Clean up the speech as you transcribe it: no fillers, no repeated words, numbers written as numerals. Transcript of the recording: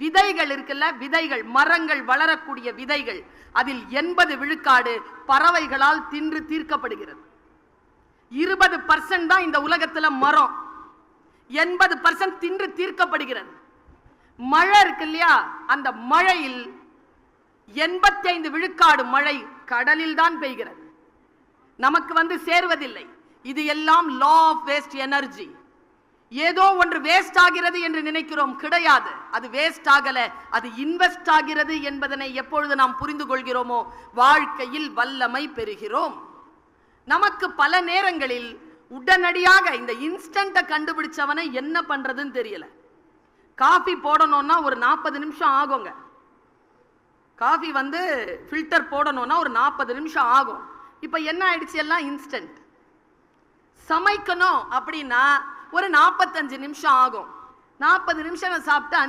விதைகள் இருக்குல்ல, விதைகள், மரங்கள் வளரக்கூடிய விதைகள், அதில் 80 விழுக்காடு பறவைகளால் தின்று தீர்க்கப்படுகிறது. 20% தான் இந்த உலகத்துல மரம், 80% தின்று தீர்க்கப்படுகிறது. மழை இருக்கு இல்லையா, அந்த மழையில் 85 விழுக்காடு மழை கடலில் தான் பெய்கிறது, நமக்கு சேர்வதில்லை. இது எல்லாம் லா ஆஃப் வேஸ்ட் எனர்ஜி. ஏதோ ஒன்று வேஸ்ட் ஆகிறது என்று நினைக்கிறோம், கிடையாது. அது வேஸ்ட் ஆகல, அது இன்வெஸ்ட் ஆகிறது என்பதனை எப்பொழுது நாம் புரிந்து கொள்கிறோமோ வாழ்க்கையில் வல்லமை பெறுகிறோம். நமக்கு பல நேரங்களில் உடனடியாக இந்த இன்ஸ்டன்ட்டை கண்டுபிடிச்சவனை என்ன பண்றதுன்னு தெரியல. காஃபி போடணும்னா ஒரு 40 நிமிஷம் ஆகுங்க. காஃபி ஃபில்டர் போடணும்னா ஒரு 40 நிமிஷம் ஆகும். இப்ப என்ன ஆயிடுச்சு, எல்லாம் இன்ஸ்டன்ட். சமைக்கணும் அப்படின்னா ஒரு 45 நிமிஷம் ஆகும். 40 நிமிஷம் சாப்பிட்டு